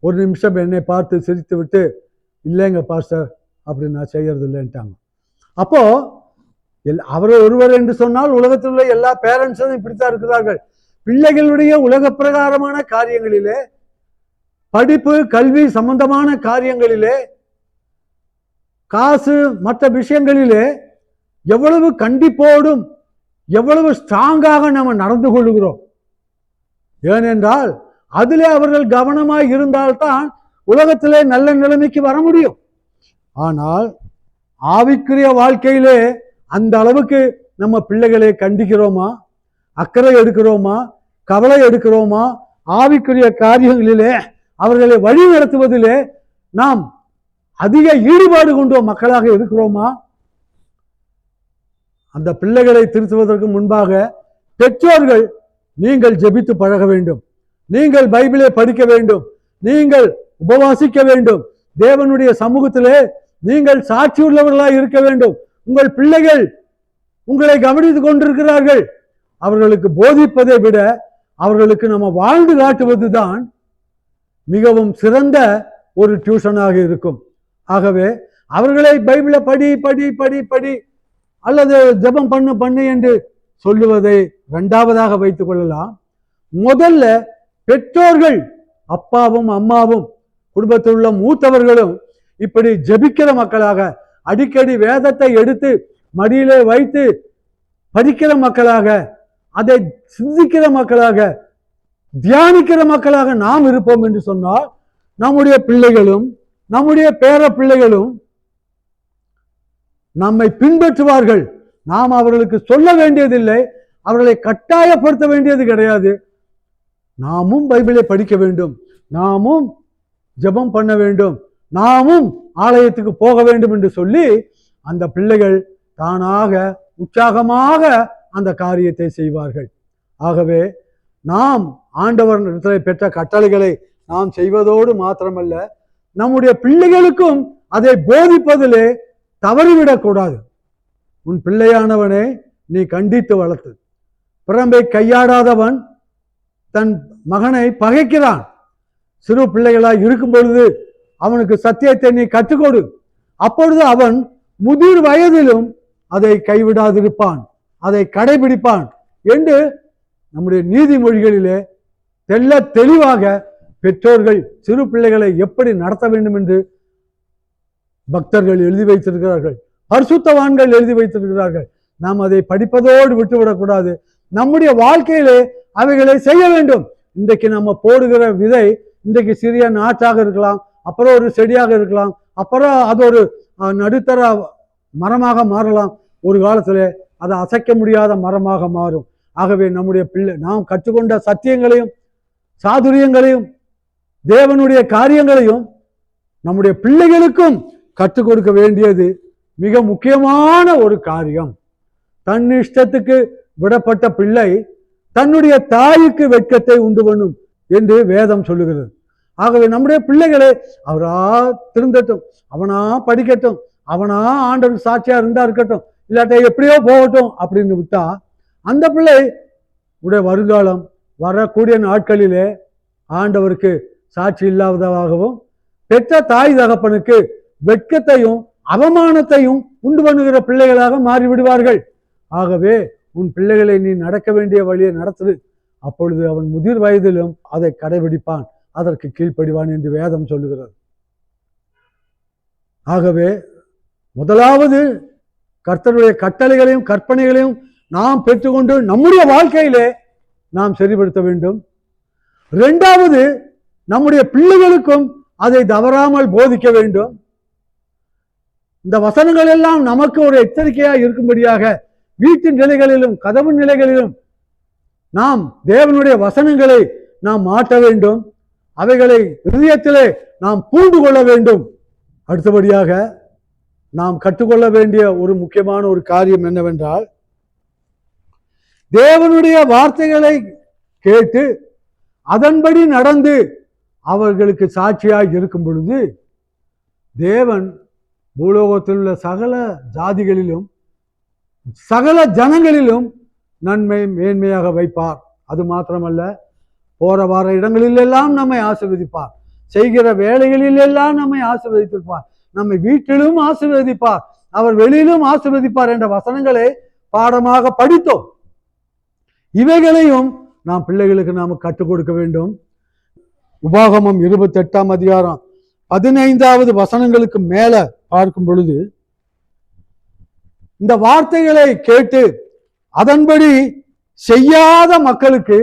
ஒரு நிமிஷம் என்னை பார்த்து சிரித்து விட்டு, இல்லைங்க பாஸ்டர், அப்படி நான் செய்யறது இல்லைன்ட்டாங்க. அப்போ அவர் ஒருவர் என்று சொன்னால் உலகத்தில் உள்ள எல்லா பேரண்ட்ஸும் இப்படித்தான் இருக்கிறார்கள். பிள்ளைகளுடைய உலக பிரகாரமான காரியங்களிலே, படிப்பு கல்வி சம்பந்தமான காரியங்களிலே, காசு மற்ற விஷயங்களிலே எவ்வளவு கண்டிப்போடும் எவ்வளவு ஸ்ட்ராங்காக நம்ம நடந்து கொள்ளுகிறோம். ஏனென்றால் அதிலே அவர்கள் கவனமாய் இருந்தால்தான் உலகத்திலே நல்ல நிலைமைக்கு வர முடியும். ஆனால் ஆவிக்குரிய வாழ்க்கையிலே அந்த அளவுக்கு நம்ம பிள்ளைகளை கண்டிக்கிறோமா, அக்கறை எடுக்கிறோமா, கவலை எடுக்கிறோமா? ஆவிக்குரிய காரியங்களிலே அவர்களை வழி நடத்துவதிலே நாம் அதிக ஈடுபாடு கொண்ட மக்களாக இருக்கிறோமா? அந்த பிள்ளைகளை திருத்துவதற்கு முன்பாக பெற்றோர்கள் நீங்கள் ஜெபித்து பழக வேண்டும், நீங்கள் பைபிளை படிக்க வேண்டும், நீங்கள் உபவாசிக்க வேண்டும், தேவனுடைய சமூகத்திலே நீங்கள் சாட்சி உள்ளவர்களாக இருக்க வேண்டும். உங்கள் பிள்ளைகள் உங்களை கவனித்துக் கொண்டிருக்கிறார்கள். அவர்களுக்கு போதிப்பதை விட அவர்களுக்கு நம்ம வாழ்ந்து காட்டுவதுதான் மிகவும் சிறந்த ஒரு டியூஷனாக இருக்கும். ஆகவே அவர்களை பைபிளை படி படி படி படி அல்லது ஜெபம் பண்ணு என்று சொல்லுவதை இரண்டாவதாக வைத்துக் கொள்ளலாம். முதல்ல பெற்றோர்கள், அப்பாவும் அம்மாவும் குடும்பத்தில் உள்ள மூத்தவர்களும் இப்படி ஜெபிக்கிற மக்களாக, அடிக்கடி வேதத்தை எடுத்து மடியிலே வைத்து படிக்கிற மக்களாக, அதை சிந்திக்கிற மக்களாக, தியானிக்கிற மக்களாக நாம் இருப்போம் என்று சொன்னால் நம்முடைய பிள்ளைகளும் நம்முடைய பேர பிள்ளைகளும் நம்மை பின்பற்றுவார்கள். நாம் அவர்களுக்கு சொல்ல வேண்டியதில்லை, அவர்களை கட்டாயப்படுத்த வேண்டியது கிடையாது. நாமும் பைபிளை படிக்க வேண்டும், நாமும் ஜெபம் பண்ண வேண்டும், நாமும் ஆலயத்துக்கு போக வேண்டும் என்று சொல்லி அந்த பிள்ளைகள் தானாக உற்சாகமாக அந்த காரியத்தை செய்வார்கள். ஆகவே நாம் ஆண்டவர் பெற்ற கட்டளைகளை நாம் செய்வதோடு மாத்திரமல்ல, நம்முடைய பிள்ளைகளுக்கும் அதை போதிப்பதிலே தவறிவிடக்கூடாது. உன் பிள்ளையானவனை நீ கண்டித்து வளர்த்து. பிறம்பை கையாடாதவன் தன் மகனை பகைக்கிறான். சிறு பிள்ளைகளாய் இருக்கும் பொழுது அவனுக்கு சத்தியத்தை நீ கற்றுக்கொடு. அப்பொழுது அவன் முதிர் வயதிலும் அதை கைவிடாதிருப்பான், அதை கடைபிடிப்பான் என்று நம்முடைய நீதிமொழிகளிலே தெளிவாக பெற்றோர்கள் சிறு பிள்ளைகளை எப்படி நடத்த வேண்டும் என்று பக்தர்கள் எழுதி வைத்திருக்கிறார்கள், பரிசுத்தவான்கள் எழுதி வைத்திருக்கிறார்கள். நாம் அதை படிப்பதோடு விட்டுவிடக்கூடாது, நம்முடைய வாழ்க்கையிலே அவைகளை செய்ய வேண்டும். இன்றைக்கு நம்ம போடுகிற விதை இன்றைக்கு சிறிய நாற்றாக இருக்கலாம், அப்புறம் ஒரு செடியாக இருக்கலாம், அப்புறம் அது ஒரு நடுத்தர மரமாக மாறலாம், ஒரு காலத்தில் அது அசைக்க முடியாத மரமாக மாறும். ஆகவே நம்முடைய பிள்ளை நாம் கற்றுக்கொண்ட சத்தியங்களையும் சாதுரியங்களையும் தேவனுடைய காரியங்களையும் நம்முடைய பிள்ளைகளுக்கும் கற்றுக் கொடுக்க வேண்டியது மிக முக்கியமான ஒரு காரியம். தன் இஷ்டத்துக்கு விடப்பட்ட பிள்ளை தன்னுடைய தாய்க்கு வெட்கத்தை உண்டு பண்ணும் என்று வேதம் சொல்லுகிறது. ஆகவே நம்முடைய பிள்ளைகளை அவரா திருந்தட்டும், அவனா படிக்கட்டும், அவனா ஆண்டவர் சாட்சியா இருந்தா இருக்கட்டும், இல்லாட்ட எப்படியோ போகட்டும் அப்படின்னு விட்டா அந்த பிள்ளை உடைய வருங்காலம் வரக்கூடிய நாட்களிலே ஆண்டவருக்கு சாட்சி இல்லாததாகவும் பெற்ற தாய் தகப்பனுக்கு வெட்கத்தையும் அவமானத்தையும் உண்டு பண்ணுகிற பிள்ளைகளாக மாறிவிடுவார்கள். ஆகவே உன் பிள்ளைகளை நீ நடக்க வேண்டிய வழியை நடத்து, அப்பொழுது அவன் முதிர் வயதிலும் அதை கடைபிடிப்பான், அதற்கு கீழ்ப்படிவான் என்று வேதம் சொல்லுகிறது. ஆகவே முதலாவது கர்த்தருடைய கட்டளைகளையும் கற்பனைகளையும் நாம் பெற்றுக்கொண்டு நம்முடைய வாழ்க்கையிலே நாம் சரிபடுத்த வேண்டும். இரண்டாவது, நம்முடைய பிள்ளைகளுக்கும் அதை தவறாமல் போதிக்க வேண்டும். இந்த வசனங்கள் எல்லாம் நமக்கு ஒரு எச்சரிக்கையாக இருக்கும்படியாக வீட்டின் நிலைகளிலும் கதவு நிலைகளிலும் நாம் தேவனுடைய வசனங்களை நாம் மாற்ற வேண்டும், அவைகளை இதயத்திலே நாம் பூண்டு கொள்ள வேண்டும். அடுத்தபடியாக நாம் கற்றுக்கொள்ள வேண்டிய ஒரு முக்கியமான ஒரு காரியம் என்னவென்றால், தேவனுடைய வார்த்தைகளை கேட்டு அதன்படி நடந்து அவர்களுக்கு சாட்சியாக இருக்கும் பொழுது தேவன் பூலோகத்தில் உள்ள சகல ஜாதிகளிலும் சகல ஜனங்களிலும் நன்மை மேன்மையாக வைப்பார். அது மாத்திரமல்ல, போற வார இடங்களில் எல்லாம் நம்மை ஆசீர்வதிப்பார், செய்கிற வேலைகளில் எல்லாம் நம்மை ஆசீர்வதித்திருப்பார், நம்மை வீட்டிலும் ஆசீர்வதிப்பார், அவர் வெளியிலும் ஆசீர்வதிப்பார் என்ற வசனங்களை பாடமாக படித்தோம். இவைகளையும் நாம் பிள்ளைகளுக்கு நாம் கற்றுக் கொடுக்க வேண்டும். உபாகமம் 28ஆம் அதிகாரம் 15வது வசனங்களுக்கு மேல பார்க்கும் பொழுது, இந்த வார்த்தைகளை கேட்டு அதன்படி செய்யாத மக்களுக்கு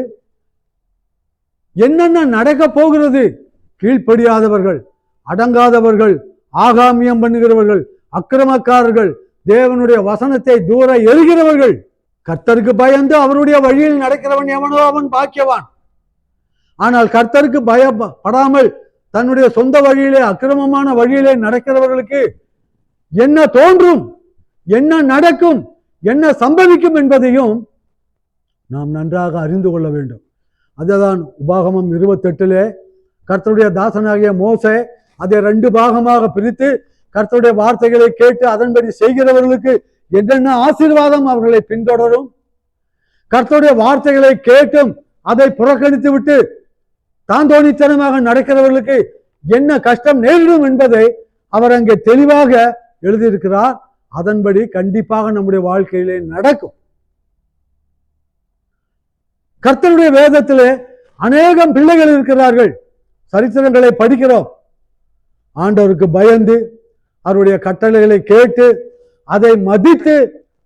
என்னென்ன நடக்க போகிறது, கீழ்ப்படியாதவர்கள், அடங்காதவர்கள், ஆகாமியம் பண்ணுகிறவர்கள், அக்கிரமக்காரர்கள், தேவனுடைய வசனத்தை தூர எறிகிறவர்கள், கர்த்தருக்கு பயந்து அவருடைய வழியில் நடக்கிறவன் எவனோ அவன் பாக்கியவான். ஆனால் கர்த்தருக்கு பயப்படாமல் தன்னுடைய சொந்த வழியிலே அக்கிரமமான வழியிலே நடக்கிறவர்களுக்கு என்ன தோன்றும், என்ன நடக்கும், என்ன சம்பவிக்கும் என்பதையும் நாம் நன்றாக அறிந்து கொள்ள வேண்டும். அதுதான் உபாகமம் 28 கர்த்தருடைய தாசனாகிய மோசே அதை 2 பாகமாக பிரித்து கர்த்தருடைய வார்த்தைகளை கேட்டு அதன்படி செய்கிறவர்களுக்கு என்னென்ன ஆசீர்வாதம் அவர்களை பின்தொடரும், கர்த்தருடைய வார்த்தைகளை கேட்டும் அதை புறக்கணித்து விட்டு தாந்தோணித்தனமாக நடக்கிறவர்களுக்கு என்ன கஷ்டம் நேரிடும் என்பதை அவர் அங்கே தெளிவாக எழுதியிருக்கிறார். அதன்படி கண்டிப்பாக நம்முடைய வாழ்க்கையிலே நடக்கும். கர்த்தருடைய வேதத்திலே அநேகம் பிள்ளைகள் இருக்கிறார்கள். சரித்திரங்களை படிக்கிறோம். ஆண்டவருக்கு பயந்து அவருடைய கட்டளைகளை கேட்டு அதை மதித்து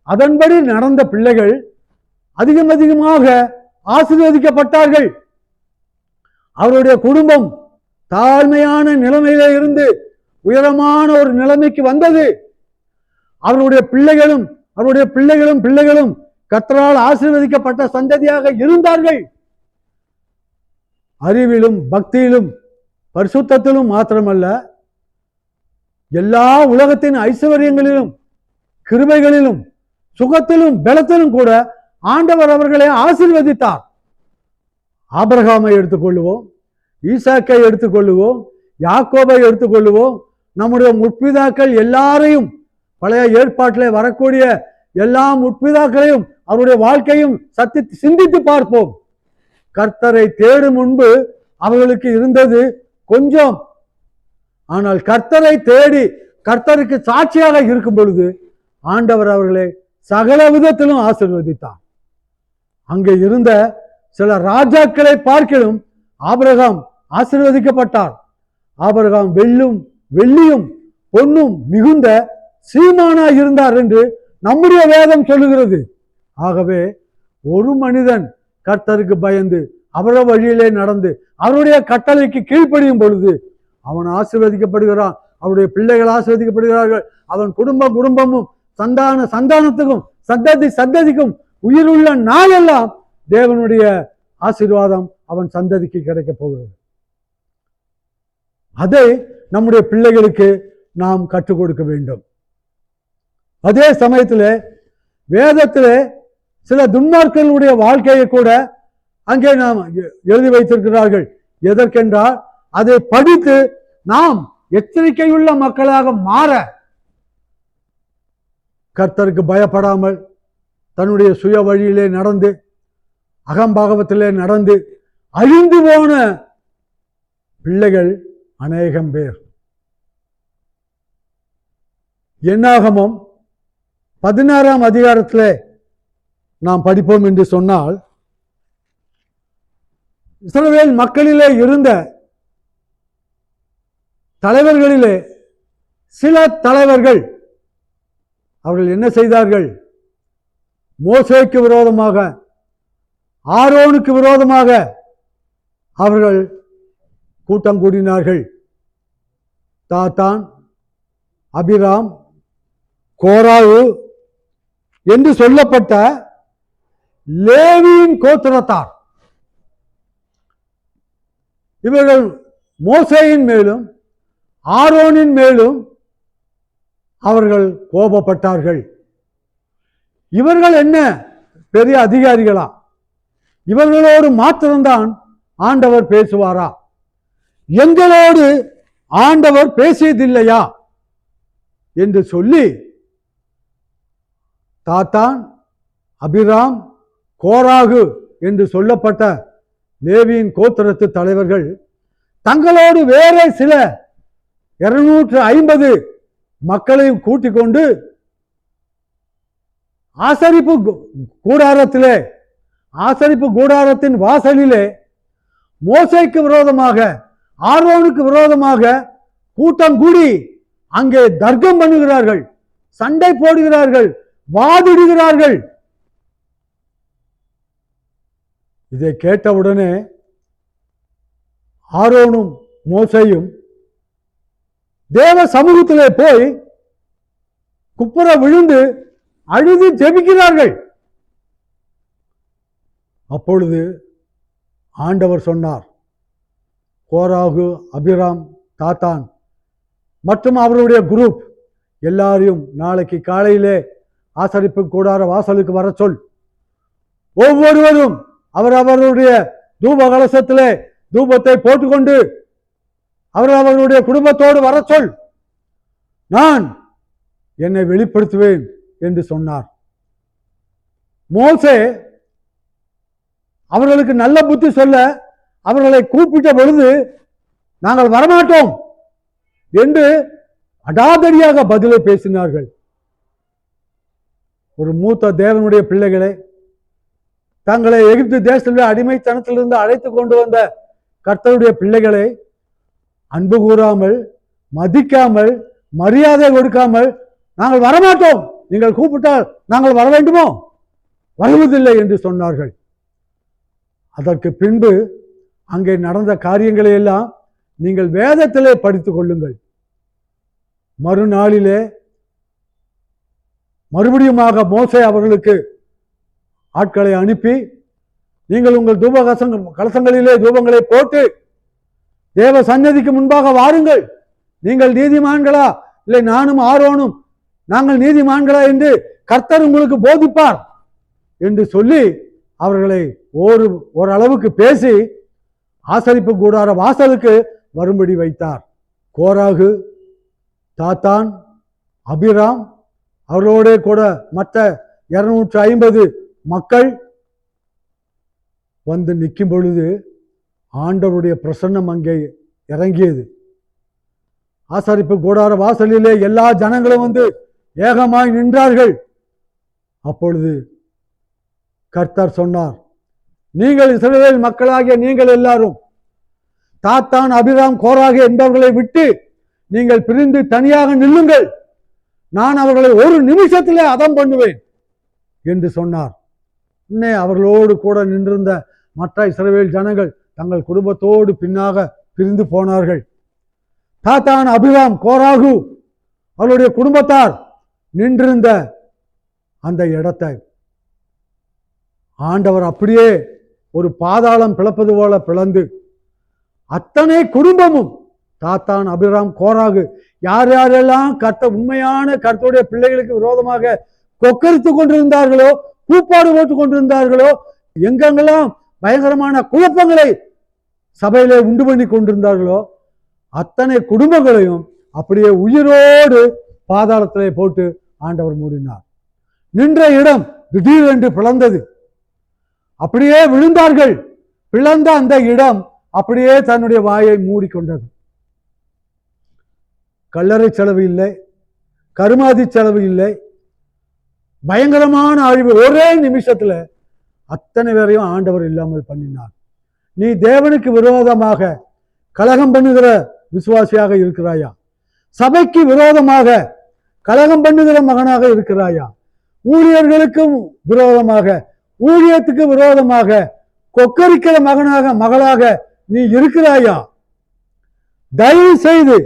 அதன்படி நடந்த பிள்ளைகள் அதிகமாக ஆசீர்வதிக்கப்பட்டார்கள். அவருடைய குடும்பம் தாழ்மையான நிலைமையில இருந்து உயரமான ஒரு நிலைமைக்கு வந்தது. அவருடைய பிள்ளைகளும் கர்த்தரால் ஆசீர்வதிக்கப்பட்ட சந்ததியாக இருந்தார்கள். அறிவிலும் பக்தியிலும் பரிசுத்தத்திலும் மாத்திரமல்ல, எல்லா உலகத்தின் ஐஸ்வர்யங்களிலும் கிருபைகளிலும் சுகத்திலும் பலத்திலும் கூட ஆண்டவர் அவர்களை ஆசீர்வதித்தார். ஆபிரகாமை எடுத்துக்கொள்ளுவோம், ஈசாக்கை எடுத்துக்கொள்ளுவோம், யாக்கோபை எடுத்துக்கொள்ளுவோம், நம்முடைய முற்பிதாக்கள் எல்லாரையும், பழைய ஏற்பாட்டில் வரக்கூடிய எல்லா முற்பிதாக்களையும் அவருடைய வாழ்க்கையும் சிந்தித்து பார்ப்போம். கர்த்தரை தேடும் முன்பு அவர்களுக்கு இருந்தது கொஞ்சம். ஆனால் கர்த்தரை தேடி கர்த்தருக்கு சாட்சியாக இருக்கும் பொழுது ஆண்டவர் அவர்களை சகல விதத்திலும் ஆசீர்வதித்தார். அங்கே இருந்த சில ராஜாக்களை பார்க்கிலும் ஆபிரகாம் ஆசீர்வதிக்கப்பட்டார். ஆபிரகாம் வெள்ளியும் பொன்னும் மிகுந்த சீமானாய் இருந்தார் என்று நம்முடைய வேதம் சொல்லுகிறது. ஆகவே ஒரு மனிதன் கர்த்தருக்கு பயந்து அவருடைய வழியிலே நடந்து அவருடைய கட்டளைக்கு கீழ்ப்படியும் பொழுது அவன் ஆசீர்வதிக்கப்படுகிறான், அவருடைய பிள்ளைகள் ஆசீர்வதிக்கப்படுகிறார்கள், அவன் குடும்பமும் சந்தானத்துக்கும் சந்ததிக்கும் உயிருள்ள நாளெல்லாம் தேவனுடைய ஆசீர்வாதம் அவன் சந்ததிக்கு கிடைக்க போகிறது. அதை நம்முடைய பிள்ளைகளுக்கு நாம் கற்றுக் கொடுக்க வேண்டும். அதே சமயத்தில் வேதத்திலே சில துன்மார்க்கர்களுடைய வாழ்க்கையை கூட அங்கே நாம் எழுதி வைத்திருக்கிறார்கள். எதற்கென்றால் அதை படித்து நாம் எச்சரிக்கையுள்ள மக்களாக மாற, கர்த்தருக்கு பயப்படாமல் தன்னுடைய சுய வழியிலே நடந்து அகம்பாகவத்திலே நடந்து அழிந்து போன பிள்ளைகள் அநேகம் பேர். என்னாகமம் 16ஆம் அதிகாரத்திலே நாம் படிப்போம் என்று சொன்னால், இஸ்ரவேல் மக்களிலே இருந்த தலைவர்களிலே சில தலைவர்கள் அவர்கள் என்ன செய்தார்கள்? மோசேக்கு விரோதமாக, ஆரோனுக்கு விரோதமாக அவர்கள் கூட்டம் கூடினார்கள். தாத்தான், அபிராம், கோராகு என்று சொல்லப்பட்ட லேவியின் கோத்திரத்தார் இவர்கள் மோசேயின் மேலும் ஆரோனின் மேலும் அவர்கள் கோபப்பட்டார்கள். இவர்கள் என்ன பெரிய அதிகாரிகளா? இவர்களோடு மாத்திரம்தான் ஆண்டவர் பேசுவாரா? எங்களோடு ஆண்டவர் பேசியதில்லையா என்று சொல்லி தாத்தான், அபிராம், கோராகு என்று சொல்லப்பட்ட லேவியின் கோத்திரத்து தலைவர்கள் தங்களோடு வேற சில 250 மக்களையும் கூட்டிக் கொண்டு ஆசரிப்பு கூடாரத்தின் வாசலிலே மோசேக்கு விரோதமாக, ஆரோனுக்கு விரோதமாக கூட்டம் கூடி அங்கே தர்க்கம் பண்ணுகிறார்கள், சண்டை போடுகிறார்கள், வாதிடுகிறார்கள். இதை கேட்டவுடனே ஆரோனும் மோசேயும் தேவ சமூகத்திலே போய் குப்புற விழுந்து அழுது ஜெபிக்கிறார்கள். அப்பொழுது ஆண்டவர் சொன்னார், கோராகு, அபிராம், தாத்தான் மற்றும் அவருடைய குரூப் எல்லாரையும் நாளைக்கு காலையிலே ஆசரிப்பு கூடார வாசலுக்கு வர சொல். ஒவ்வொருவரும் அவருடைய தூப கலசத்திலே தூபத்தை போட்டுக்கொண்டு அவர்களுடைய குடும்பத்தோடு வர சொல், நான் என்னை வெளிப்படுத்துவேன் என்று சொன்னார். மோசே அவர்களுக்கு நல்ல புத்தி சொல்ல அவர்களை கூப்பிட்ட பொழுது நாங்கள் வரமாட்டோம் என்று அடாதடியாக பதிலை பேசினார்கள். ஒரு மூத்த தேவனுடைய பிள்ளைகளை, தங்களை எகிப்து தேசத்திலே அடிமைத்தனத்திலிருந்து அழைத்து கொண்டு வந்த கர்த்தருடைய பிள்ளைகளை அன்பு கூறாமல், மதிக்காமல், மரியாதை கொடுக்காமல் நாங்கள் வரமாட்டோம், நீங்கள் கூப்பிட்டால் நாங்கள் வர வேண்டுமோ, வருவதில்லை என்று சொன்னார்கள். அதற்கு பின்பு அங்கே நடந்த காரியங்களை எல்லாம் நீங்கள் வேதத்திலே படித்துக் கொள்ளுங்கள். மறுநாளிலே மறுபடியுமாக மோசே அவர்களுக்கு ஆட்களை அனுப்பி, நீங்கள் உங்கள் தூப கலசங்களிலே தூபங்களை போட்டு தேவ சந்நிதிக்கு முன்பாக வாருங்கள், நீங்கள் நீதிமான்களா இல்லை நானும் ஆரோனும் நாங்கள் நீதிமான்களா என்று கர்த்தர் உங்களுக்கு போதிப்பார் என்று சொல்லி அவர்களை ஓரளவுக்கு பேசி ஆசரிப்பு கூடார வாசலுக்கு வரும்படி வைத்தார். கோராகு, தாத்தான், அபிராம் அவர்களோட கூட மற்ற 250 மக்கள் வந்து நிற்கும் பொழுது ஆண்டவருடைய பிரசன்னம் அங்கே இறங்கியது. ஆசரிப்பு கூடார வாசலிலே எல்லா ஜனங்களும் வந்து ஏகமாய் நின்றார்கள். அப்பொழுது கர்த்தர் சொன்னார், நீங்கள் இஸ்ரவேல் மக்களாகிய நீங்கள் எல்லாரும் தாத்தான், அபிராம், கோராகு என்பவர்களை விட்டு நீங்கள் பிரிந்து தனியாக நில்லுங்கள், நான் அவர்களை ஒரு நிமிஷத்திலே அதம் பண்ணுவேன் என்று சொன்னார். இன்னே அவர்களோடு கூட நின்றிருந்த மற்ற இஸ்ரவேல் ஜனங்கள் தங்கள் குடும்பத்தோடு பின்னாக பிரிந்து போனார்கள். தாத்தான், அபிராம், கோராகு அவருடைய குடும்பத்தார் நின்றிருந்த அந்த இடத்தை ஆண்டவர் அப்படியே ஒரு பாதாளம் பிளப்பது போல பிளந்து அத்தனை குடும்பமும் தாத்தான், அபிராம், கோராகு யார் யாரெல்லாம் உண்மையான கர்த்தருடைய பிள்ளைகளுக்கு விரோதமாக கொக்கரித்துக் கொண்டிருந்தார்களோ, கூப்பாடு போட்டுக் கொண்டிருந்தார்களோ, எங்கெங்கெல்லாம் பயங்கரமான குழப்பங்களை சபையிலே உண்டு பண்ணி கொண்டிருந்தார்களோ அத்தனை குடும்பங்களையும் அப்படியே உயிரோடு பாதாளத்திலே போட்டு ஆண்டவர் மூடினார். நின்ற இடம் திடீரென்று பிளந்தது. அப்படியே விழுந்தார்கள். பிளந்த அந்த இடம் அப்படியே தன்னுடைய வாயை மூடிக்கொண்டது. கல்லறை செலவு இல்லை, கருமாதி செலவு இல்லை, பயங்கரமான அழிவு. ஒரே நிமிஷத்துல அத்தனை பேரையும் ஆண்டவர் இல்லாமல் பண்ணினார். நீ தேவனுக்கு விரோதமாக கலகம் பண்ணுகிற விசுவாசியாக இருக்கிறாயா? சபைக்கு விரோதமாக கலகம் பண்ணுகிற மகனாக இருக்கிறாயா? ஊழியர்களுக்கும் விரோதமாக, ஊழியத்துக்கு விரோதமாக கொக்கரிக்கிற மகளாக நீ இருக்கிறாயா? தயவு செய்து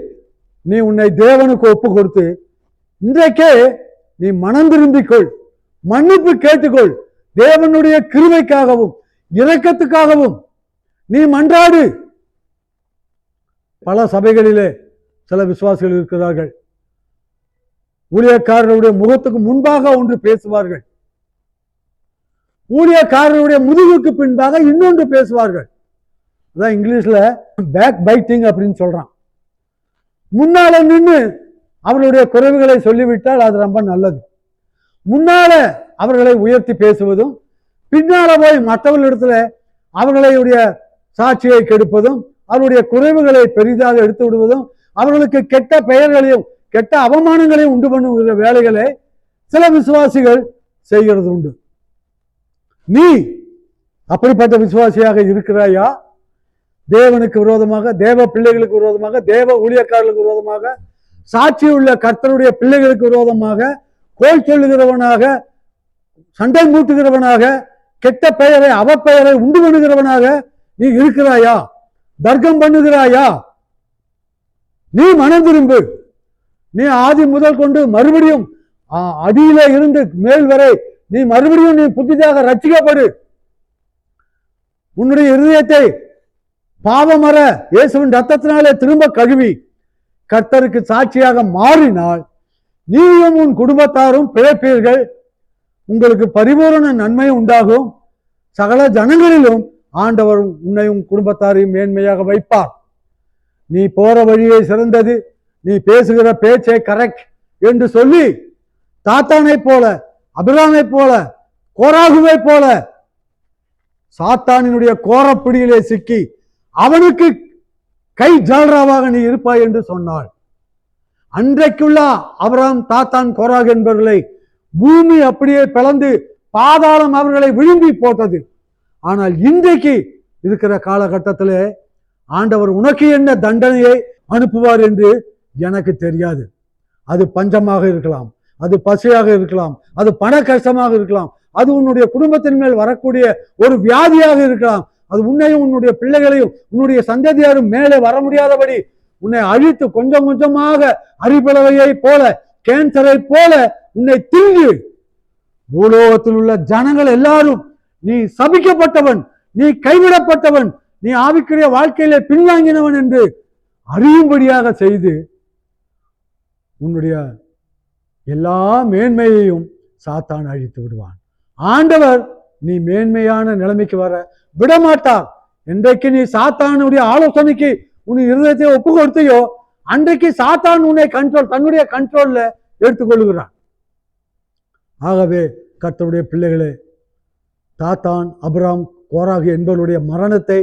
நீ உன்னை தேவனுக்கு ஒப்பு கொடுத்து இன்றைக்கே நீ மனம் திரும்பிக்கொள், மன்னிப்பு கேட்டுக்கொள். தேவனுடைய கிருபைக்காகவும் இரக்கத்துக்காகவும் நீ மன்றாடு. பல சபைகளிலே சில விசுவாசிகள் இருக்கிறார்கள். ஊழியக்காரருடைய முகத்துக்கு முன்பாக ஒன்று பேசுவார்கள், ஊழியக்காரருடைய முதுகுக்கு பின்பாக இன்னொன்று பேசுவார்கள். அதான் இங்கிலீஷ்ல பேக் பைட்டிங் அப்படின்னு சொல்றான். முன்னால நின்று அவர்களுடைய குறைவுகளை சொல்லிவிட்டால் அது ரொம்ப நல்லது. முன்னால அவர்களை உயர்த்தி பேசுவதும் பின்னால போய் மற்றவர்களிடத்துல அவர்களுடைய சாட்சியை கெடுப்பதும் அவருடைய குறைவுகளை பெரிதாக எடுத்து விடுவதும் அவர்களுக்கு கெட்ட பெயர்களையும் கெட்ட அவமானங்களையும் உண்டு பண்ணுகிற வேலைகளை சில விசுவாசிகள் செய்கிறது உண்டு. நீ அப்படிப்பட்ட விசுவாசியாக இருக்கிறாயா? தேவனுக்கு விரோதமாக, தேவ பிள்ளைகளுக்கு விரோதமாக, தேவ ஊழியக்காரர்களுக்கு விரோதமாக, சாட்சி உள்ள கர்த்தருடைய பிள்ளைகளுக்கு விரோதமாக, கோல் சொல்லுகிறவனாக, சண்டை மூட்டுகிறவனாக, கெட்ட பெயரை அவப்பெயரை உண்டு பண்ணுகிறவனாக நீ இருக்கிறாயா? தர்க்கம் பண்ணுகிறாயா? நீ மனம் திரும்பு. நீ ஆதி முதல் கொண்டு மறுபடியும் அடியில இருந்து மேல் வரை நீ மறுபடியும் நீ புதிதாக ரட்சிக்கப்படு. உன்னுடைய இருதயத்தை பாவமர இயேசுவின் ரத்தத்தினாலே திரும்ப கழுவி கர்த்தருக்கு சாட்சியாக மாறினால் நீயும் உன் குடும்பத்தாரும் பிழைப்பீர்கள். உங்களுக்கு பரிபூரண நன்மை உண்டாகும். சகல ஜனங்களிலும் ஆண்டவர் உன்னையும் குடும்பத்தாரையும் மேன்மையாக வைப்பார். நீ போற வழியை சிறந்தது, நீ பேசுகிற பேச்சை கரெக்ட் என்று சொல்லி தாத்தானை போல, அபிராமை போல, கோராகுவை போல சாத்தானினுடைய கோரப்பிடியிலே சிக்கி அவனுக்கு கை ஜால்ராவாக நீ இருப்பாய் என்று சொன்னாள். அன்றைக்குள்ள அபிராம், தாத்தான், கோராகு என்பவர்களை பூமி அப்படியே பிளந்து பாதாளம் அவர்களை விழுங்கி போட்டது. ஆனால் இன்றைக்கு இருக்கிற காலகட்டத்திலே ஆண்டவர் உனக்கு என்ன தண்டனையை அனுப்புவார் என்று எனக்கு தெரியாது. அது பஞ்சமாக இருக்கலாம், அது பசியாக இருக்கலாம், அது பண கஷ்டமாக இருக்கலாம், அது உன்னுடைய குடும்பத்தின் மேல் வரக்கூடிய ஒரு வியாதியாக இருக்கலாம், அது உன்னையும் உன்னுடைய பிள்ளைகளையும் உன்னுடைய சந்ததியாரும் மேலே வர முடியாதபடி உன்னை அழித்து கொஞ்சம் கொஞ்சமாக அரிபிளவையை போல, கேன்சரை போல உன்னை திங்கு. பூலோகத்தில் உள்ள ஜனங்கள் எல்லாரும் நீ சபிக்கப்பட்டவன், நீ கைவிடப்பட்டவன், நீ ஆவிக்குரிய வாழ்க்கையிலே பின்வாங்கினவன் என்று அறியும்படியாக செய்து உன்னுடைய எல்லா மேன்மையையும் சாத்தான் அழித்து விடுவான். ஆண்டவர் நீ மேன்மையான நிலைமைக்கு வர விடமாட்டார். என்றைக்கு நீ சாத்தானுடைய ஆலோசனைக்கு உன் இருதயத்தை ஒப்பு கொடுத்தையோ அன்றைக்கு சாத்தான் உன்னை தன்னுடைய கண்ட்ரோல்ல எடுத்துக்கொள்கிறான். ஆகவே கர்த்தருடைய பிள்ளைகளே, தாத்தான், அபிராம், கோராகு என்பவருடைய மரணத்தை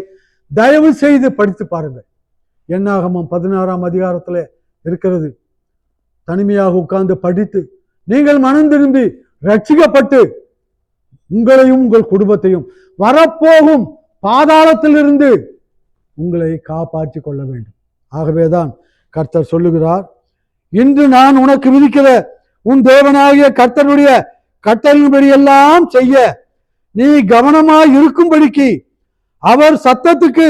தயவு செய்து படித்து பாருங்கள். என்னாகமம் 16ஆம் அதிகாரத்துல இருக்கிறது. தனிமையாக உட்கார்ந்து படித்து நீங்கள் மனம் திரும்பி ரட்சிக்கப்பட்டு உங்களையும் உங்கள் குடும்பத்தையும் வரப்போகும் பாதாளத்திலிருந்து உங்களை காப்பாற்றி கொள்ள வேண்டும். ஆகவேதான் கர்த்தர் சொல்லுகிறார், இன்று நான் உனக்கு விதிக்கிற உன் தேவனாகிய கர்த்தருடைய கட்டளையின்படி எல்லாம் செய்ய நீ கவனமாய் இருக்கும்படிக்கு அவர் சத்தத்துக்கு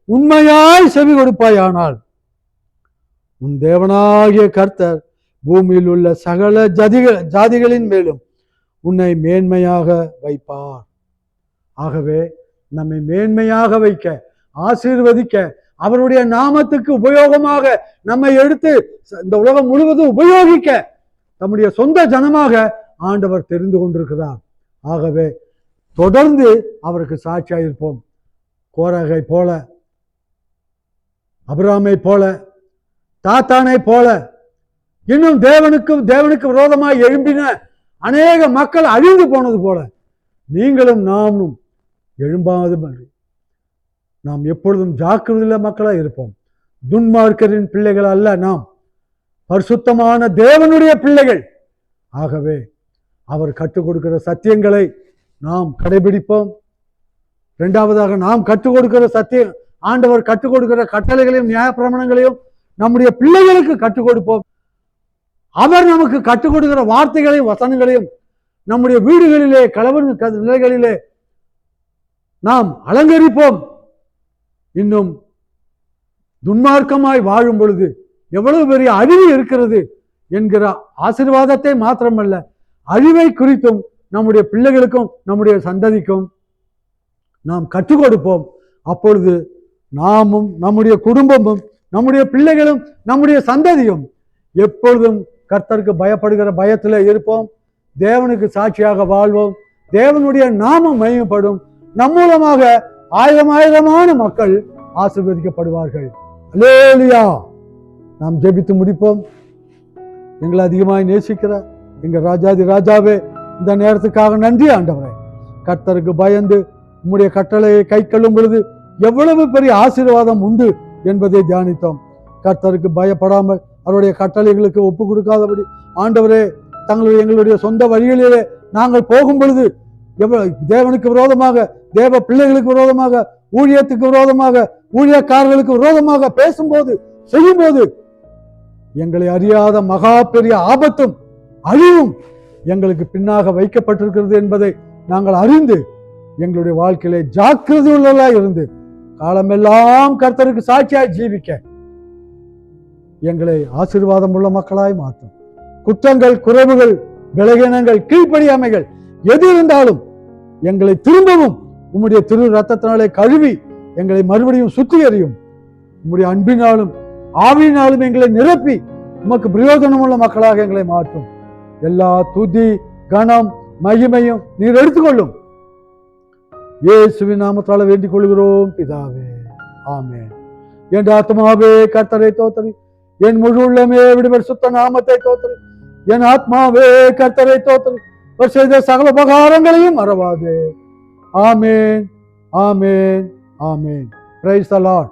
உண்மையாய் செவி கொடுப்பாயானால் உன் தேவனாகிய கர்த்தர் பூமியில் உள்ள சகல ஜாதிகளின் மேலும் உன்னை மேன்மையாக வைப்பார். ஆகவே நம்மை மேன்மையாக வைக்க, ஆசீர்வதிக்க, அவருடைய நாமத்துக்கு உபயோகமாக நம்மை எடுத்து இந்த உலகம் முழுவதும் உபயோகிக்க நம்முடைய சொந்த ஜனமாக ஆண்டவர் தெரிந்து கொண்டிருக்கிறார். ஆகவே தொடர்ந்து அவருக்கு சாட்சியாயிருப்போம். கோராகை போல அபிராமை போல, தாத்தானை போல, இன்னும் தேவனுக்கு விரோதமாக எழும்பின அநேக மக்கள் அழிந்து போனது போல நீங்களும் நாமும் எழும்பாது நாம் எப்பொழுதும் ஜாக்கிரதையுள்ள மக்களாக இருப்போம். துன்மார்க்கரின் பிள்ளைகள் அல்ல, நாம் பரிசுத்தமான தேவனுடைய பிள்ளைகள். ஆகவே அவர் கற்றுக் கொடுக்கிற சத்தியங்களை நாம் கடைபிடிப்போம். இரண்டாவதாக, நாம் கற்றுக் கொடுக்கிற சத்தியம், ஆண்டவர் கற்றுக் கொடுக்கிற கட்டளைகளையும் நியாயப்பிரமாணங்களையும் நம்முடைய பிள்ளைகளுக்கு கற்றுக் கொடுப்போம். அவர் நமக்கு கற்றுக் கொடுக்கிற வார்த்தைகளையும் வசனங்களையும் நம்முடைய வீடுகளிலே, கலவர நிலைகளிலே நாம் அலங்கரிப்போம். இன்னும் துன்மார்க்கமாய் வாழும் பொழுது எவ்வளவு பெரிய அழிவு இருக்கிறது என்கிற ஆசீர்வாதத்தை மாத்திரமல்ல, அழிவை குறித்தும் நம்முடைய பிள்ளைகளுக்கும் நம்முடைய சந்ததிக்கும் நாம் கற்றுக் கொடுப்போம். அப்பொழுது நாமும் நம்முடைய குடும்பமும் நம்முடைய பிள்ளைகளும் நம்முடைய சந்ததியும் எப்பொழுதும் கர்த்தருக்கு பயப்படுகிற பயத்தில் இருப்போம். தேவனுக்கு சாட்சியாக வாழ்வோம். தேவனுடைய நாமம் மகிமைப்படும். நம் மூலமாக ஆயிரமான மக்கள் ஆசீர்வதிக்கப்படுவார்கள். அல்லேலூயா. நாம் ஜெபித்து முடிப்போம். எங்களை அதிகமாய் நேசிக்கிற எங்கள் ராஜாதி ராஜாவே, இந்த நேரத்துக்காக நன்றி ஆண்டவரே. கர்த்தருக்கு பயந்து உம்முடைய கட்டளையை கை கொள்ளும் பொழுது எவ்வளவு பெரிய ஆசீர்வாதம் உண்டு என்பதை தியானித்தோம். கர்த்தருக்கு பயப்படாமல் அவருடைய கட்டளைகளுக்கு ஒப்பு கொடுக்காதபடி ஆண்டவரே, எங்களுடைய சொந்த வழிகளிலே நாங்கள் போகும் பொழுது தேவனுக்கு விரோதமாக, தேவ பிள்ளைகளுக்கு விரோதமாக, ஊழியத்துக்கு விரோதமாக, ஊழியக்காரர்களுக்கு விரோதமாக பேசும்போது, செய்யும்போது எங்களை அறியாத மகா பெரிய ஆபத்தும் அழிவும் எங்களுக்கு பின்னாக வைக்கப்பட்டிருக்கிறது என்பதை நாங்கள் அறிந்து எங்களுடைய வாழ்க்கையிலே ஜாக்கிரதை உள்ளவர்களாய் இருந்து காலமெல்லாம் கர்த்தருக்கு சாட்சியாய் ஜீவிக்க எங்களை ஆசீர்வாதம் உள்ள மக்களாய் மாற்றும். குற்றங்கள், குறைவுகள், பலகீனங்கள், கீழ்ப்படியாமைகள் எது இருந்தாலும் எங்களை திரும்பவும் உம்முடைய திரு ரத்தத்தினாலே கழுவி எங்களை மறுபடியும் சுத்திகரியும். உம்முடைய அன்பினாலும் ஆவியினாலும் எங்களை நிரப்பி உமக்கு பிரயோஜனம் உள்ள மக்களாக எங்களை மாற்றும். எல்லா துதி, கனம், மகிமையும் நீர் எடுத்துக்கொள்ளும். இயேசுவின் நாமத்தால வேண்டிக் கொள்கிறோம் பிதாவே, ஆமென். என் ஆத்மாவே கர்த்தரை தோத்தரி, என் முழு உள்ளமே விடுவர் சுத்த நாமத்தை தோத்தரி. என் ஆத்மாவே கர்த்தரை தோத்தரி, அவர் செய்த சகல உபகாரங்களையும் மறவாதே. ஆமென், ஆமென், ஆமென். Praise the Lord.